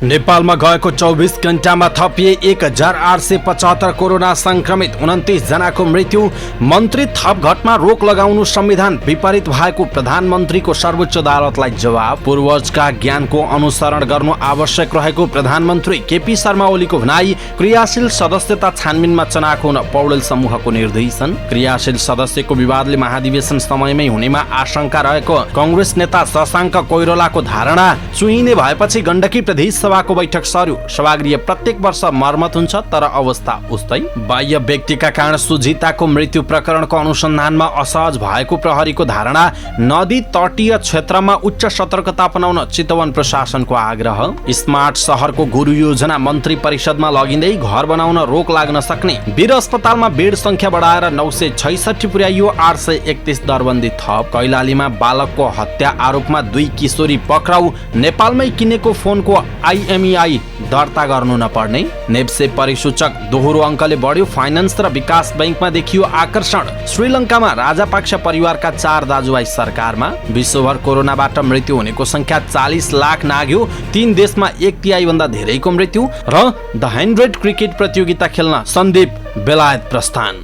नेपालमा गएको 24 घण्टामा थपिए 1875 कोरोना संक्रमित, 29 जनाको मृत्यु। मन्त्री थपघटमा रोक लगाउनु संविधान विपरीत भएको प्रधानमन्त्रीको सर्वोच्च अदालतलाई जवाब। पूर्वजका ज्ञानको अनुसरण गर्नु आवश्यक रहेको प्रधानमन्त्री केपी शर्मा ओलीको भनाई। क्रियाशील सदस्यता छानबिनमा चनाखो हुन पौडेल समूहको निर्देशन। क्रियाशील सदस्यको विवादले महाधिवेशन समयमै हुनेमा आशंका रहेको कांग्रेस नेता शशाङ्क कोइरालाको धारणा। चुइने भएपछि गण्डकी प्रदेश सभाको बैठक सर्यो। सभागृह प्रत्येक वर्ष मर्मत हुन्छ तर अवस्था उस्तै। बाह्य व्यक्तिका कारण सुजिताको मृत्यु प्रकरणको अनुसन्धानमा असहज भएको प्रहरीको धारणा। नदी तटीय क्षेत्रमा उच्च सतर्कता अपनाउन चितवन प्रशासनको आग्रह। स्मार्ट शहरको गुरु योजना मन्त्री परिषदमा लगिँदै घर बनाउन रोक लाग्न सक्ने। वीर अस्पतालमा बेड संख्या बढाएर 966 पुर्याइयो, 831 दरबन्दी थप। कैलालीमा बालकको हत्या आरोपमा 2 किशोरी पक्राउ। नेपालमै किनेको फोनको IMEI दर्ता गर्नु नपर्ने। नेप्से परिसूचक दोहोरो अङ्कले बढ्यो। फाइनान्स र विकास बैंकमा देखियो आकर्षण। श्रीलङ्कामा राजापाक्ष परिवारका 4 दाजुभाइ सरकारमा। विश्वभर कोरोनाबाट मृत्यु हुनेको संख्या 40 लाख नाग्यो। 3 देशमा 1/3 भन्दा धेरैको मृत्यु। र द 100 क्रिकेट प्रतियोगिता खेल्न सन्दीप बेलायत प्रस्थान।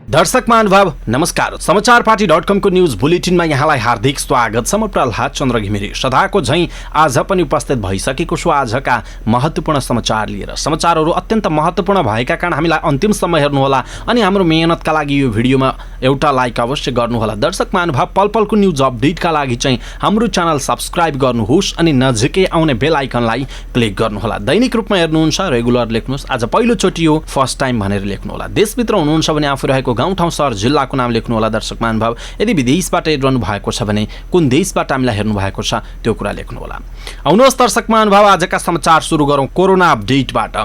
दर्शक महानुभाव नमस्कार। समाचारपाटी.com को न्यूज बुलेटिनमा यहाँलाई हार्दिक स्वागत छ। म प्रहलाद चन्द्र घिमिरे सदाको झैं आज पनि उपस्थित भइसकेको छु आजका महत्त्वपूर्ण समाचार लिएर। समाचारहरू अत्यन्त महत्त्वपूर्ण भएका कारण हामीलाई अन्तिमसम्म हेर्नुहोला अनि हाम्रो मेहनतका लागि यो भिडियोमा एउटा लाइक अवश्य गर्नुहोला। दर्शक महानुभाव पल पलको न्यूज अपडेटका लागि चाहिँ हाम्रो च्यानल सब्स्क्राइब गर्नुहोस् अनि नजिकै आउने बेल आइकनलाई क्लिक गर्नुहोला। दैनिक रूपमा हेर्नुहुन्छ रेगुलर लेख्नुहोस्, आज पहिलोचोटि हो फर्स्ट टाइम भनेर लेख्नुहोला। देशभित्र हुनुहुन्छ भने आफू रहेको गाउँठाउँ सहर जिल्लाको नाम लेख्नुहोला। दर्शक महानुभाव यदि विदेशबाट हेरिरहनु भएको छ भने कुन देशबाट हामीलाई हेर्नु भएको छ त्यो कुरा लेख्नुहोला। आउनुहोस् दर्शक महानुभाव आजका समाचार सुरु गरौँ कोरोना अपडेटबाट।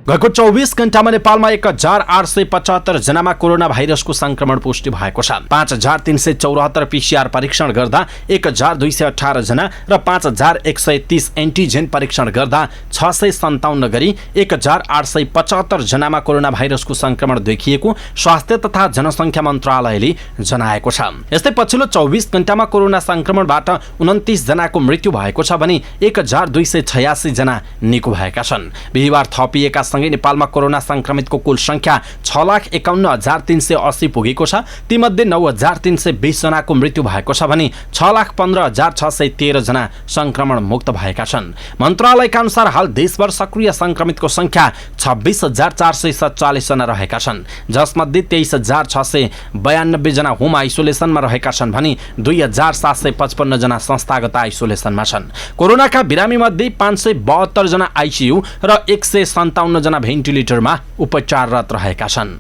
गएको 24 घण्टामा नेपालमा 1875 जनामा कोरोना भाइरसको संक्रमण पुष्टि भएको छ। 5374 PCR परीक्षण गर्दा 1218 जना र 5130 एन्टिजेन परीक्षण गर्दा 657 गरी 1875 जनामा कोरोना भाइरसको संक्रमण देखिएको स्वास्थ्य तथा जनसङ्ख्या मन्त्रालयले जनाएको छ। यस्तै पछिल्लो 24 घण्टामा कोरोना संक्रमणबाट 29 जनाको मृत्यु भएको छ भने 1286 जना निको भएका छन्। बिहिबार थपिएका सँगै नेपालमा कोरोना संक्रमितको कुल संख्या 6,51,380 पुगेको छ। तीमध्ये 9,320 जनाको मृत्यु भएको छ भने 6,15,613 जना संक्रमण मुक्त भएका छन्। मन्त्रालयका अनुसार हाल देशभर सक्रिय संक्रमितको संख्या 26,447 जना रहेका छन्, जसमध्ये 23,692 जना होम आइसोलेसनमा रहेका छन् भने 2,755 जना संस्थागत आइसोलेसनमा छन्। कोरोनाका बिरामी मध्ये 572 जना ICU र 157 जना भेन्टिलेटरमा उपचाररत रहेका छन्।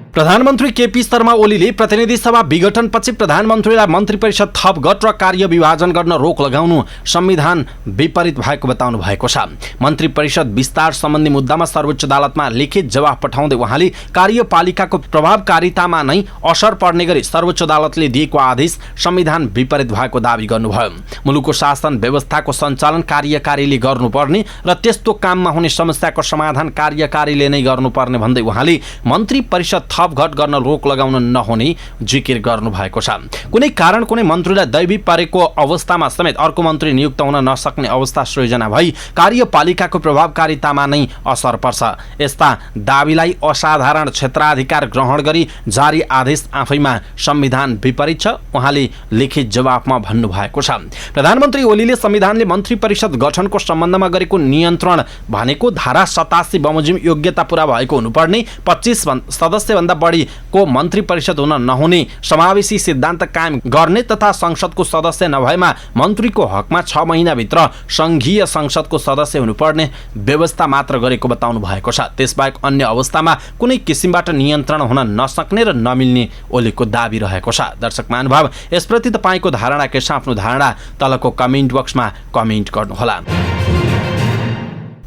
प्रधानमन्त्री केपी शर्मा ओलीले प्रतिनिधि सभा विघटनपछि प्रधानमन्त्रीलाई मन्त्री परिषद थपघट र कार्य विभाजन गर्न रोक लगाउनु संविधान विपरीत भएको बताउनु भएको छ। मन्त्री परिषद विस्तार सम्बन्धी मुद्दामा सर्वोच्च अदालतमा लिखित जवाफ पठाउँदै उहाँले कार्यपालिकाको प्रभावकारितामा नै असर पर्ने गरी सर्वोच्च अदालतले दिएको आदेश संविधान विपरीत भएको दावी गर्नुभयो। मुलुकको शासन व्यवस्थाको सञ्चालन कार्यकारीले गर्नुपर्ने र त्यस्तो काममा हुने समस्याको समाधान कार्यकारीले नै गर्नुपर्ने भन्दै उहाँले मन्त्री परिषद थपघट गर्न रोक लगाउन नहुने जिकिर गर्नु भएको छ। कुनै कारण कुनै मन्त्रीलाई दैवी परेको अवस्थामा समेत अर्को मन्त्री नियुक्त हुन नसक्ने अवस्था सृजना भई कार्यपालिकाको प्रभावकारितामा नै असर पर्छ। यस्ता दावीलाई असाधारण क्षेत्राधिकार ग्रहण गरी जारी आदेश आफैमा संविधान विपरीत छ, उहाँले लिखित जवाफमा भन्नुभएको छ। प्रधानमन्त्री ओलीले संविधानले मन्त्री परिषद गठनको सम्बन्धमा गरेको नियन्त्रण भनेको धारा 87 बमोजिम योग्यता पूरा भएको हुनुपर्ने, 25 सदस्य बढीको मन्त्री परिषद हुन नहुने, समावेशी सिद्धान्त कायम गर्ने तथा संसदको सदस्य नभएमा मन्त्रीको हकमा 6 महिनाभित्र संघीय संसदको सदस्य हुनुपर्ने व्यवस्था मात्र गरेको बताउनु भएको छ। त्यसबाहेक अन्य अवस्थामा कुनै किसिमबाट नियन्त्रण हुन नसक्ने र नमिल्ने ओलीको दावी रहेको छ। दर्शक महानुभाव यसप्रति तपाईँको धारणा के छ? आफ्नो धारणा तलको कमेन्ट बक्समा कमेन्ट गर्नुहोला।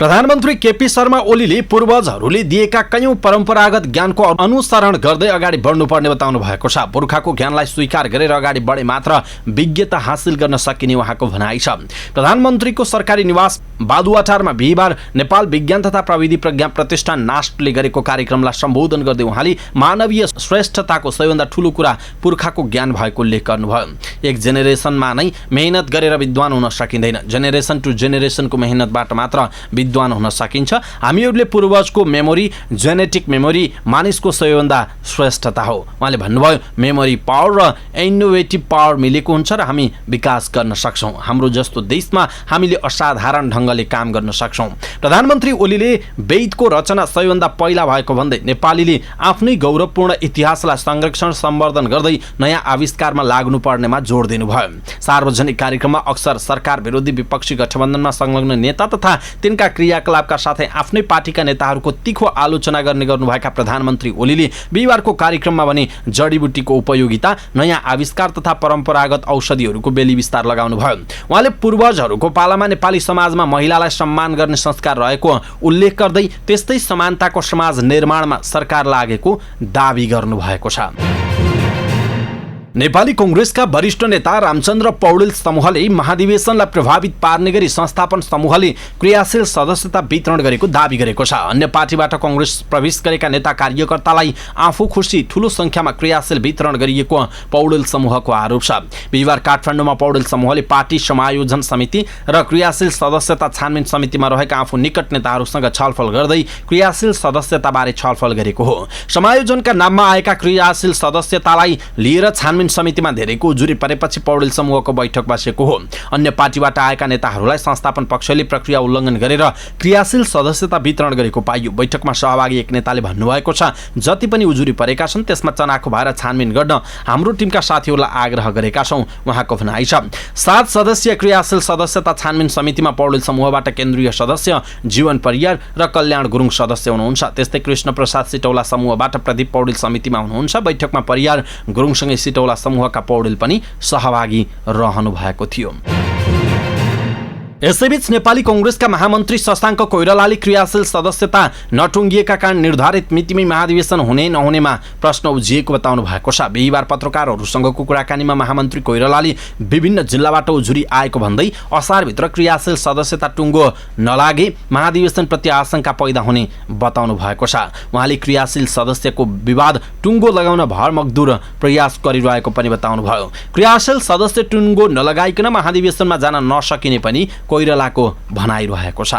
प्रधानमन्त्री केपी शर्मा ओलीले पूर्वजहरूले दिएका कैयौं परम्परागत ज्ञानको अनुसरण गर्दै अगाडि बढ्नुपर्ने बताउनु भएको छ। पुर्खाको ज्ञानलाई स्वीकार गरेर अगाडि बढे मात्र विज्ञता हासिल गर्न सकिने उहाँको भनाइ छ। प्रधानमन्त्रीको सरकारी निवास बादुवाटारमा बिहिबार नेपाल विज्ञान तथा प्रविधि प्रज्ञा प्रतिष्ठान नास्टले गरेको कार्यक्रमलाई सम्बोधन गर्दै उहाँले मानवीय श्रेष्ठताको सबैभन्दा ठूलो कुरा पुर्खाको ज्ञान भएको उल्लेख गर्नुभयो। एक जेनेरेसनमा नै मेहनत गरेर विद्वान हुन सकिँदैन, जेनेरेसन टु जेनेरेसनको मेहनतबाट मात्र विद्वान हुन सकिन्छ। हामीहरूले पूर्वजको मेमोरी, जेनेटिक मेमोरी मानिसको सबैभन्दा श्रेष्ठता हो। उहाँले भन्नुभयो, मेमोरी पावर र इनोभेटिभ पावर मिलेको हुन्छ र हामी विकास गर्न सक्छौँ। हाम्रो जस्तो देशमा हामीले असाधारण ढङ्गले काम गर्न सक्छौँ। प्रधानमन्त्री ओलीले वेदको रचना सबैभन्दा पहिला भएको भन्दै नेपालीले आफ्नै गौरवपूर्ण इतिहासलाई संरक्षण सम्वर्धन गर्दै नयाँ आविष्कारमा लाग्नुपर्नेमा जोड दिनुभयो। सार्वजनिक कार्यक्रममा अक्सर सरकार विरोधी विपक्षी गठबन्धनमा संलग्न नेता तथा तिनका क्रियाकलापका साथै आफ्नै पार्टीका नेताहरूको तीखो आलोचना गर्ने गर्नुभएका प्रधानमन्त्री ओलीले बिहिबारको कार्यक्रममा भने जडीबुटीको उपयोगिता, नयाँ आविष्कार तथा परम्परागत औषधिहरूको बेली विस्तार लगाउनुभयो। उहाँले पूर्वजहरूको पालामा नेपाली समाजमा महिलालाई सम्मान गर्ने संस्कार रहेको उल्लेख गर्दै त्यस्तै समानताको समाज निर्माणमा सरकार लागेको दावी गर्नुभएको छ। नेपाली कांग्रेसका वरिष्ठ नेता रामचन्द्र पौडेल समूहले महाधिवेशनलाई प्रभावित पार्ने गरी संस्थापन समूहले क्रियाशील सदस्यता वितरण गरेको दावी गरेको छ। अन्य पार्टीबाट कांग्रेस प्रवेश गरेका नेता कार्यकर्तालाई आफू खुसी ठूलो संख्यामा क्रियाशील वितरण गरिएको पौडेल समूहको आरोप छ। बिहिबार काठमाडौँमा पौडेल समूहले पार्टी समायोजन समिति र क्रियाशील सदस्यता छानबिन समितिमा रहेका आफू निकट नेताहरूसँग छलफल गर्दै क्रियाशील सदस्यताबारे छलफल गरेको हो। समायोजनका नाममा आएका क्रियाशील सदस्यतालाई लिएर छानबिन समितिमा धेरैको उजुरी परेपछि पौडेल समूहको बैठक बसेको हो। अन्य पार्टीबाट आएका नेताहरूलाई संस्थापन पक्षले प्रक्रिया उल्लङ्घन गरेर क्रियाशील सदस्यता वितरण गरेको पाइयो। बैठकमा सहभागी एक नेताले भन्नुभएको छ, जति पनि उजुरी परेका छन् त्यसमा चनाखो भएर छानबिन गर्न हाम्रो टिमका साथीहरूलाई आग्रह गरेका छौँ, उहाँको भनाइ छ। 7 सदस्यीय क्रियाशील सदस्यता छानबिन समितिमा पौडेल समूहबाट केन्द्रीय सदस्य जीवन परियार र कल्याण गुरुङ सदस्य हुनुहुन्छ। त्यस्तै कृष्ण प्रसाद सिटौला समूहबाट प्रदीप पौडेल समितिमा हुनुहुन्छ। बैठकमा परियार गुरुङसँगै सिटौला समूहका पौडेल पनि सहभागी रहनु भएको थियो। यसैबीच नेपाली कांग्रेसका महामन्त्री शशाङ्क कोइरालाले क्रियाशील सदस्यता नटुङ्गिएका कारण निर्धारित मितिमै महाधिवेशन हुने नहुनेमा प्रश्न उब्जिएको बताउनु भएको छ। बिहिबार पत्रकारहरूसँगको कुराकानीमा महामन्त्री कोइरालाले विभिन्न जिल्लाबाट उजुरी आएको भन्दै असारभित्र क्रियाशील सदस्यता टुङ्गो नलागे महाधिवेशनप्रति आशंका पैदा हुने बताउनु भएको छ। उहाँले क्रियाशील सदस्यको विवाद टुङ्गो लगाउन भरमग्दुर प्रयास गरिरहेको पनि बताउनुभयो। क्रियाशील सदस्य टुङ्गो नलगाइकन महाधिवेशनमा जान नसकिने पनि कोइरालाको भनाइरहेको छ।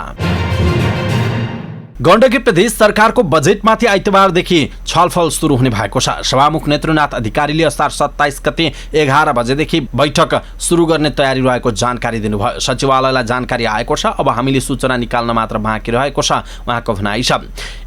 गण्डकी प्रदेश सरकारको बजेटमाथि आइतबारदेखि छलफल सुरु हुने भएको छ। सभामुख नेत्रनाथ अधिकारीले असार 27 गते 11 बजेदेखि बैठक सुरु गर्ने तयारी रहेको जानकारी दिनुभयो। सचिवालयलाई जानकारी आएको छ, अब हामीले सूचना निकाल्न मात्र बाँकी रहेको छ, उहाँको भनाइ छ।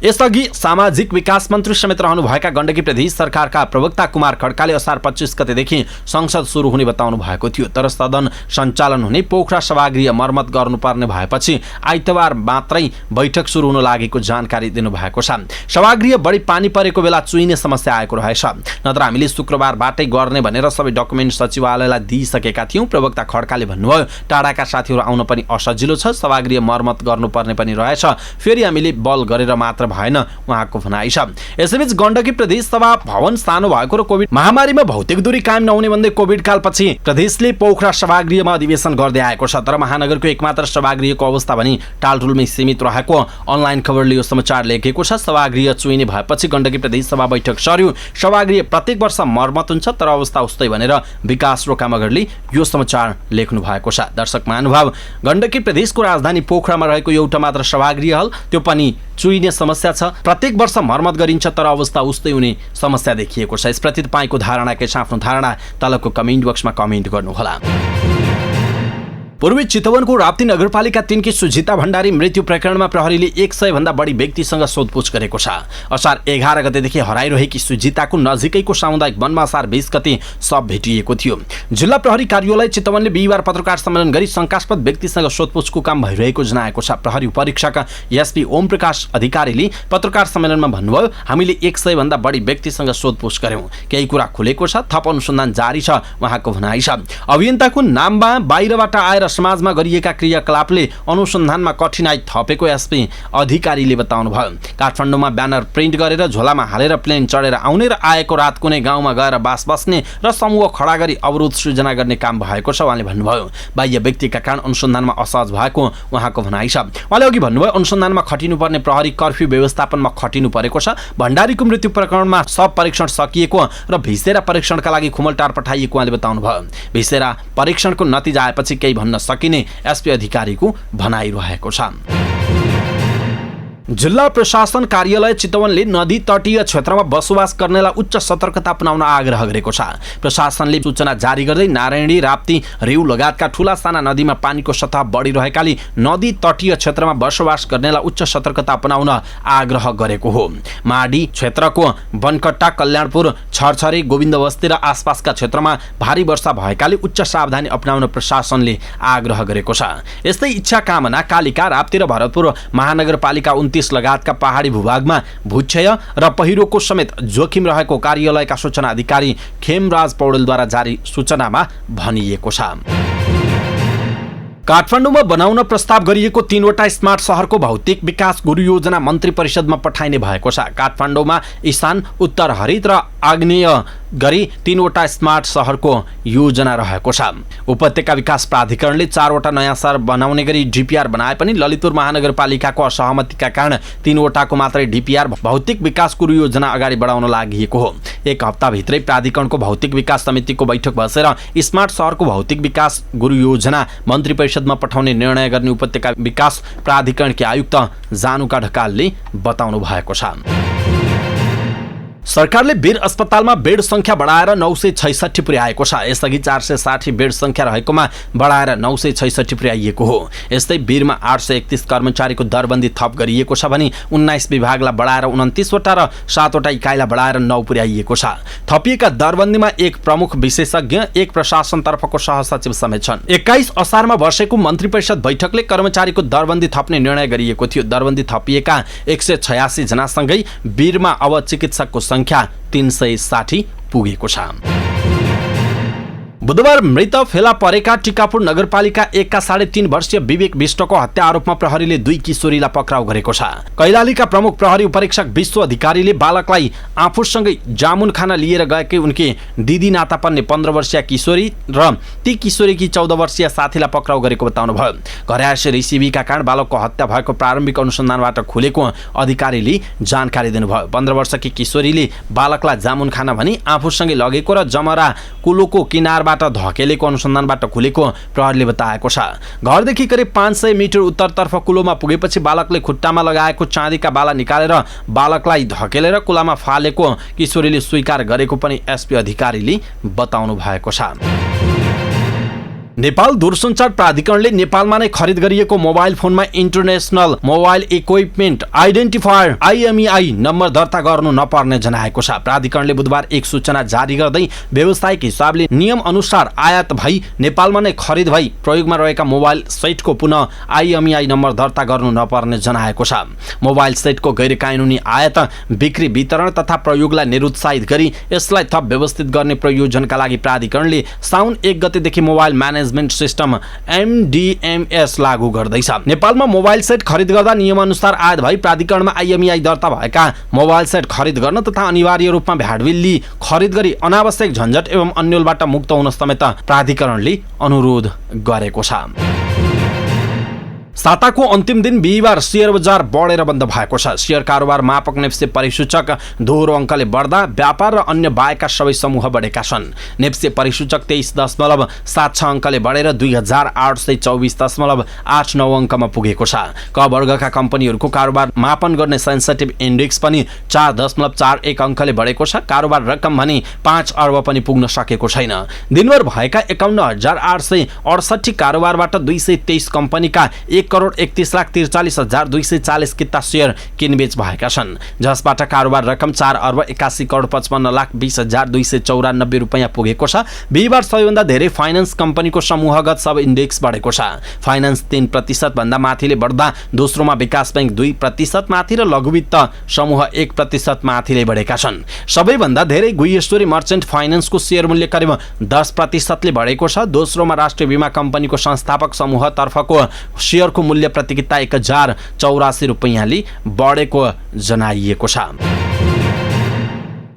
यसअघि सामाजिक विकास मन्त्री समेत रहनुभएका गण्डकी प्रदेश सरकारका प्रवक्ता कुमार खड्काले असार 25 गतेदेखि संसद सुरु हुने बताउनु भएको थियो। तर सदन सञ्चालन हुने पोखरा सभागृह मर्मत गर्नुपर्ने भएपछि आइतबार मात्रै बैठक सुरु हुन लागेको जानकारी दिनुभएको छ। सभागृह बढी पानी परेको बेला चुइने समस्या आएको रहेछ। नत्र हामीले शुक्रबारबाटै गर्ने भनेर सबै डकुमेन्ट सचिवालयलाई दिइसकेका थियौँ। प्रवक्ता खड्काले भन्नुभयो, टाढाका साथीहरू आउन पनि असजिलो छ, सभागृह मर्मत गर्नुपर्ने पनि रहेछ, फेरि हामीले बल गरेर मात्र भएन, उहाँको भनाइ छ। यसैबीच गण्डकी प्रदेश सभा भवन सानो भएको र कोभिड महामारीमा भौतिक दूरी कायम नहुने भन्दै कोभिड कालपछि प्रदेशले पोखरा सभागृहमा अधिवेशन गर्दै आएको छ। तर महानगरको एकमात्र सभागृहको अवस्था भने टालटुलमै सीमित रहेको अनलाइन खबरले यो समाचार लेखेको छ। सभागृह चुइने भएपछि गण्डकी प्रदेश सभा बैठक सर्यो। सभागृह प्रत्येक वर्ष मर्मत हुन्छ, तर अवस्था उस्तै भनेर विकास रोकामगरले यो समाचार लेख्नु भएको छ। दर्शक महानुभाव, गण्डकी प्रदेशको राजधानी पोखरामा रहेको एउटा मात्र सभागृह हल, त्यो पनि चुइने समस्या छ। प्रत्येक वर्ष मर्मत गरिन्छ, तर अवस्था उस्तै हुने समस्या देखिएको छ। यसप्रति तपाईँको धारणा के छ? आफ्नो धारणा तलको कमेन्ट बक्समा कमेन्ट गर्नुहोला। पूर्वी चितवनको राप्ती नगरपालिका 3 की सुजिता भण्डारी मृत्यु प्रकरणमा प्रहरीले 100 भन्दा बढी व्यक्तिसँग सोधपुछ गरेको छ। असार 11 गतेदेखि हराइरहेकी सुजिताको नजिकैको सामुदायिक वनमा असार 20 गते शव भेटिएको थियो। जिल्ला प्रहरी कार्यालय चितवनले बिहिबार पत्रकार सम्मेलन गरी शंकास्पद व्यक्तिसँग सोधपुछको काम भइरहेको जनाएको छ। प्रहरी उपरीक्षक एसपी ओम प्रकाश अधिकारीले पत्रकार सम्मेलनमा भन्नुभयो, हामीले 100 भन्दा बढी व्यक्तिसँग सोधपुछ गर्यौं, केही कुरा खुलेको छ, थप अनुसन्धान जारी छ, उहाँको भनाइ छ। अभियन्ताको नाममा बाहिरबाट आएर र समाजमा गरिएका क्रियाकलापले अनुसन्धानमा कठिनाई थपेको एसपी अधिकारीले बताउनुभयो। काठमाडौँमा ब्यानर प्रिन्ट गरेर झोलामा हालेर प्लेन चढेर आउने र आएको रात कुनै गाउँमा गएर बास बस्ने र समूह खडा गरी अवरोध सृजना गर्ने काम भएको छ उहाँले भन्नुभयो। बाह्य व्यक्तिका कारण अनुसन्धानमा असहज भएको उहाँको भनाइ छ। उहाँले अघि भन्नुभयो अनुसन्धानमा खटिनुपर्ने प्रहरी कर्फ्यू व्यवस्थापनमा खटिनु परेको छ। भण्डारीको मृत्यु प्रकरणमा सब परीक्षण सकिएको र भिसेरा परीक्षणका लागि खुमलटार पठाइएको उहाँले बताउनुभयो। भिसेरा परीक्षणको नतिजा आएपछि केही भन्न सकिने एसपी अधिकारीको भनाइरहेको छ। जिल्ला प्रशासन कार्यालय चितवनले नदी तटीय क्षेत्रमा बसोबास गर्नेलाई उच्च सतर्कता अपनाउन आग्रह गरेको छ। प्रशासनले सूचना जारी गर्दै नारायणी, राप्ती, रेउ लगायतका ठूला साना नदीमा पानीको सतह बढिरहेकाले नदी तटीय क्षेत्रमा बसोबास गर्नेलाई उच्च सतर्कता अपनाउन आग्रह गरेको हो। माडी क्षेत्रको बनकट्टा, कल्याणपुर, छरछरी, गोविन्द बस्ती र आसपासका क्षेत्रमा भारी वर्षा भएकाले उच्च सावधानी अपनाउन प्रशासनले आग्रह गरेको छ। यस्तै इच्छा कामना, कालिका, राप्ती र भरतपुर महानगरपालिका 29 लगायतका पहाडी भूभागमा भूक्षय र पहिरोको समेत जोखिम रहेको कार्यालयका सूचना अधिकारी खेमराज पौडेलद्वारा जारी सूचनामा भनिएको छ। काठमाडौँमा बनाउन प्रस्ताव गरिएको 3वटा स्मार्ट शहरको भौतिक विकास गुरु योजना मन्त्री परिषदमा पठाइने भएको छ। काठमाडौँमा ईशान, उत्तर, हरित र आग्नेय गरी 3वटा स्मार्ट शहरको योजना रहेको छ। उपत्यका विकास प्राधिकरणले 4वटा नयाँ शहर बनाउने गरी डिपिआर बनाए पनि ललितपुर महानगरपालिकाको असहमतिका कारण 3वटाको मात्रै डिपिआर भौतिक विकास गुरु योजना अगाडि बढाउन लागि हो। एक हप्ताभित्रै प्राधिकरणको भौतिक विकास समितिको बैठक बसेर स्मार्ट शहरको भौतिक विकास गुरु योजना मन्त्री परिषदमा पठाउने निर्णय गर्ने उपत्यका विकास प्राधिकरणकी आयुक्त जानुका ढकालले बताउनु भएको छ। सरकारले वीर अस्पतालमा बेड संख्या बढाएर 966 पुर्याएको छ। यसअघि 460 बेड संख्या रहेकोमा बढाएर 966 पुर्याइएको हो। यस्तै वीरमा 831 कर्मचारीको दरबन्दी थप गरिएको छ भने 19 विभागलाई बढाएर 29वटा र 7वटा इकाइलाई बढाएर 9 पुर्याइएको छ। थपिएका दरबन्दीमा एक प्रमुख विशेषज्ञ, एक प्रशासनतर्फको सहसचिव समेत छन्। 21 असारमा बसेको मन्त्री परिषद बैठकले कर्मचारीको दरबन्दी थप्ने निर्णय गरिएको थियो। दरबन्दी थपिएका 186 जनासँगै वीरमा अब चिकित्सकको संख्या 360 पुगेको छ। बुधबार मृत फेला परेका टिकापुर नगरपालिका 1 का 3.5 वर्षीय विवेक विष्टको हत्या आरोपमा प्रहरीले 2 किशोरीलाई पक्राउ गरेको छ। कैलालीका प्रमुख प्रहरी उपरीक्षक विश्व अधिकारीले बालकलाई आफूसँगै जामुन खान लिएर गएकी उनकी दिदी नाता पर्ने 15 वर्षीय किशोरी र ती किशोरीकी 14 वर्षीय साथीलाई पक्राउ गरेको बताउनुभयो। घरयासी रिसिभीका कारण बालकको हत्या भएको प्रारम्भिक अनुसन्धानबाट खुलेको अधिकारीले जानकारी दिनुभयो। 15 वर्षकी किशोरीले बालकलाई जामुन खान भनी आफूसँगै लगेको र जमरा कुलोको किनारबाट धकेलेको अनुसन्धानबाट खुलेको प्रहरीले बताएको छ। घरदेखि करिब 500 मिटर उत्तरतर्फ कुलोमा पुगेपछि बालकले खुट्टामा लगाएको चाँदीका बाला निकालेर बालकलाई धकेलेर कुलामा फालेको किशोरीले स्वीकार गरेको पनि एसपी अधिकारीले बताउनु भएको छ। नेपाल दूरसञ्चार प्राधिकरणले नेपालमा नै खरिद गरिएको मोबाइल फोनमा international mobile equipment identifier IMEI number दर्ता गर्नु नपर्ने जनाएको छ। प्राधिकरणले बुधबार एक सूचना जारी गर्दै व्यावसायिक हिसाबले नियम अनुसार आयात भई नेपालमा नै खरिद भई प्रयोगमा रहेका मोबाइल सेटको पुनः IMEI नम्बर दर्ता गर्नु नपर्ने जनाएको छ। मोबाइल सेटको गैरकानुनी आयात, बिक्री, वितरण तथा प्रयोगलाई निरुत्साहित गरी यसलाई थप व्यवस्थित गर्ने प्रयोजनका लागि प्राधिकरणले साउन 1 गतेदेखि मोबाइल म्यानेजमेन्ट सिस्टम MDMS लागू गर्दैछ। नेपालमा मोबाइल सेट खरिद गर्दा नियमअनुसार आयात भई प्राधिकरणमा IMEI दर्ता भएका मोबाइल सेट खरिद गर्न तथा अनिवार्य रूपमा भ्याटबिल्ली खरिद गरी अनावश्यक झन्झट एवं अन्यलबाट मुक्त हुन समेत प्राधिकरणले अनुरोध गरेको छ। साताको अन्तिम दिन बिहिबार शेयर बजार बढेर बन्द भएको छ। शेयर कारोबार मापक नेप्से परिसूचक दोहोरो अङ्कले बढ्दा व्यापार र अन्य बाहेकका सबै समूह बढेका छन्। नेप्से परिसूचक 23.76 अङ्कले बढेर 2824.89 अङ्कमा पुगेको छ। क वर्गका कम्पनीहरूको कारोबार मापन गर्ने सेन्सिटिभ इन्डेक्स पनि 4.41 अङ्कले बढेको छ। कारोबार रकम भने 5 अर्ब पनि पुग्न सकेको छैन। दिनभर भएका 51,868 कारोबारबाट 223 कम्पनीका 1 1,31,43,240 किता सेयर किनबेच भएका छन्, जसबाट कारोबार रकम 4,81,20,294 रुपैयाँ पुगेको छ। बिहिबार सबैभन्दा धेरै फाइनान्स कम्पनीको समूहगत सब इन्डेक्स बढेको छ। फाइनान्स 3% भन्दा माथिले बढ्दा दोस्रोमा विकास बैंक 2% माथि र लघुवित्त समूह 1% माथिले बढेका छन्। सबैभन्दा धेरै गुह्यश्वरी मर्चेन्ट फाइनान्सको सेयर मूल्य करिब 10% ले बढेको छ। दोस्रोमा राष्ट्रिय बीमा कम्पनीको संस्थापक समूहतर्फको सेयरको मूल्य प्रतिकिता 1,084 रुपैयाँले बढेको जनाइएको छ।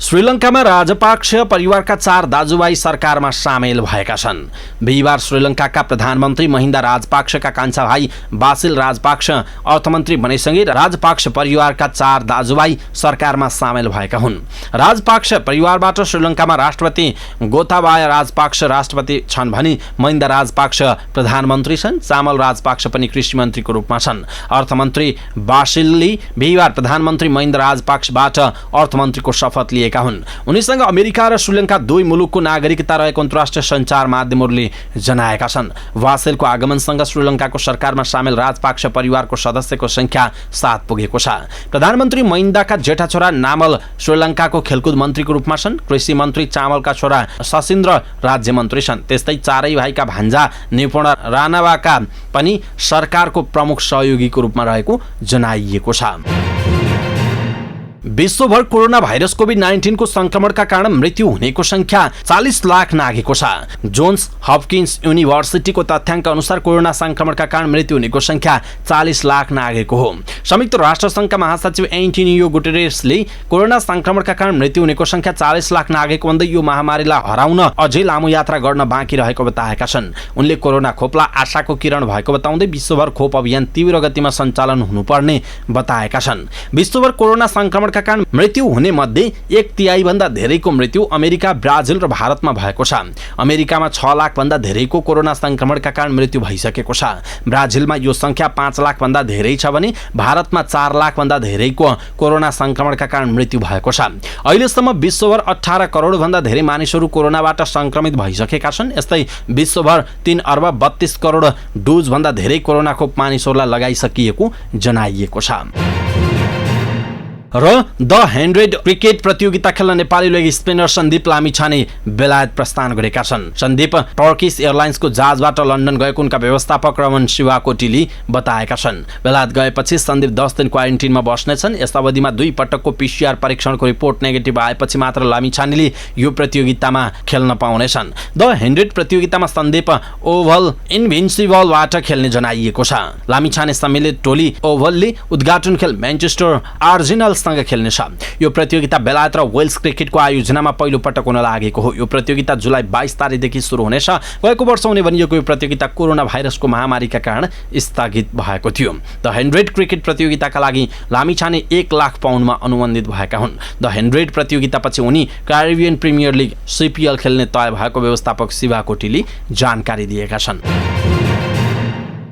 श्रीलङ्कामा राजपाक्ष परिवारका 4 दाजुभाइ सरकारमा सामेल भएका छन्। बिहिबार श्रीलङ्काका प्रधानमन्त्री महिन्दा राजपाक्षका कान्छा भाइ बासिल राजपाक्ष अर्थमन्त्री बनेसँगै राजपाक्ष परिवारका 4 दाजुभाइ सरकारमा सामेल भएका हुन्। राजपाक्ष परिवारबाट श्रीलङ्कामा राष्ट्रपति गोताबाया राजपाक्ष राष्ट्रपति छन् भने महिन्दा राजपाक्ष प्रधानमन्त्री छन्। चामल राजपाक्ष पनि कृषि मन्त्रीको रूपमा छन्। अर्थमन्त्री बासिलले बिहिबार प्रधानमन्त्री महिन्दा राजपाक्षबाट अर्थमन्त्रीको शपथ लिए उनीसँग अमेरिका र श्रीलङ्का दुई मुलुकको नागरिकता रहेको अन्तर्राष्ट्रिय सञ्चार माध्यमहरूले जनाएका छन्। वासेलको आगमनसँग श्रीलङ्काको सरकारमा सामेल राजपाक्ष परिवारको सदस्यको संख्या 7 पुगेको छ। प्रधानमन्त्री महिन्दाका जेठा छोरा नामल श्रीलङ्काको खेलकुद मन्त्रीको रूपमा छन्। कृषि मन्त्री चामलका छोरा सशिन्द्र राज्य मन्त्री छन्। त्यस्तै चारै भाइका भान्जा निपुण राणावाका पनि सरकारको प्रमुख सहयोगीको रूपमा रहेको जनाइएको छ। विश्वभर कोरोना भाइरस कोभिड-19 को संक्रमणका कारण मृत्यु हुनेको संख्या 40 लाख नाघेको छ। जोन्स हपकिन्स युनिभर्सिटीको तथ्याङ्क अनुसार कोरोना संक्रमणका कारण मृत्यु हुनेको संख्या 40 लाख नाघेको हो। संयुक्त राष्ट्र संघका महासचिव एन्टोनियो गुटेरेसले कोरोना संक्रमणका कारण मृत्यु हुनेको संख्या 40 लाख नाघेको भन्दै यो महामारीलाई हराउन अझै लामो यात्रा गर्न बाँकी रहेको बताएका छन्। उनले कोरोना खोपलाई आशाको किरण भएको बताउँदै विश्वभर खोप अभियान तीव्र गतिमा सञ्चालन हुनुपर्ने बताएका छन्। विश्वभर कोरोना संक्रमण का कारण मृत्यु हुने मध्ये 1/3 भन्दा धेरैको मृत्यु अमेरिका, ब्राजिल र भारतमा भएको छ। अमेरिकामा 6 लाख भन्दा धेरैको कोरोना संक्रमणका कारण मृत्यु भइसकेको छ। ब्राजिलमा यो संख्या 5 लाख भन्दा धेरै छ भने भारतमा 4 लाख भन्दा धेरैको कोरोना संक्रमणका कारण मृत्यु भएको छ। अहिलेसम्म विश्वभर 18 करोड भन्दा धेरै मानिसहरू कोरोनाबाट संक्रमित भइसकेका छन्। यस्तै विश्वभर 3 अर्ब 32 करोड डोज भन्दा धेरै कोरोना खोप मानिसहरूलाई लगाइसकिएको जनाइएको छ। र द 100 क्रिकेट प्रतियोगिता खेल्न नेपाली लेग स्पिनर सन्दीप लामिछाने बेलायत प्रस्थान गरेका छन्। सन्दीप टर्किस एयरलाइन्सको जहाजबाट लन्डन गएको उनका व्यवस्थापक रमन शिवाकोटीले बताएका छन्। बेलायत गएपछि सन्दीप 10 दिन क्वारेन्टिनमा बस्नेछन्। यस अवधिमा 2 पटकको PCR परीक्षणको रिपोर्ट नेगेटिभ आएपछि मात्र लामिछानेले यो प्रतियोगितामा खेल्न पाउनेछन्। द 100 प्रतियोगितामा सन्दीप ओभल इन्भिन्सिबलबाट खेल्ने जनाइएको छ। लामिछाने सम्मिलित टोली ओभलले उद्घाटन खेल म्यान्चेस्टर आर्सेनल सँग खेल्नेछ। यो प्रतियोगिता बेलायत र वेल्स क्रिकेटको आयोजनामा पहिलो पटक हुन लागेको हो। यो प्रतियोगिता जुलाई 22 तारिखदेखि सुरु हुनेछ। गएको वर्ष हुने भनिएको यो प्रतियोगिता कोरोना भाइरसको महामारीका कारण स्थगित भएको थियो। द 100 क्रिकेट प्रतियोगिताका लागि लामिछाने 1 लाख पाउन्डमा अनुबन्धित भएका हुन्। द 100 प्रतियोगितापछि उनी क्यारिबियन प्रिमियर लिग CPL खेल्ने तय भएको व्यवस्थापक शिवाकोटीले जानकारी दिएका छन्।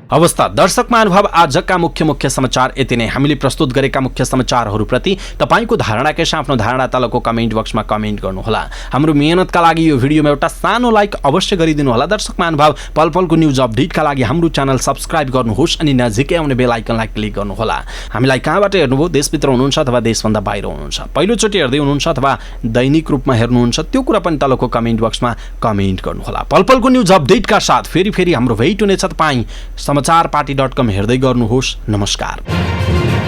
अवस्था दर्शक महानुभाव, आजका मुख्य समाचार यति नै। हामीले प्रस्तुत गरेका मुख्य समाचारहरूप्रति तपाईको धारणा के आफ्नो धारणा तलको कमेन्ट बक्समा कमेन्ट गर्नुहोला। हाम्रो मेहनतका लागि यो भिडियोमा एउटा सानो लाइक अवश्य गरिदिनु होला। दर्शक महानुभाव, पलपलको न्यूज अपडेटका लागि हाम्रो च्यानल सब्स्क्राइब गर्नुहोस् अनि नजिकै आउने बेल आइकनलाई क्लिक गर्नुहोला। हामीलाई कहाँबाट हेर्नुभयो, देशभित्र हुनुहुन्छ अथवा देशभन्दा बाहिर हुनुहुन्छ, पहिलोचोटि हेर्दै हुनुहुन्छ अथवा दैनिक रूपमा हेर्नुहुन्छ, त्यो कुरा पनि तलको कमेन्ट बक्समा कमेन्ट गर्नुहोला। पलपलको न्यूज अपडेटका साथ फेरि हाम्रो भेट हुनेछ। तपाईँ समाचारपाटी.com हेर्दै गर्नुहोस्। नमस्कार।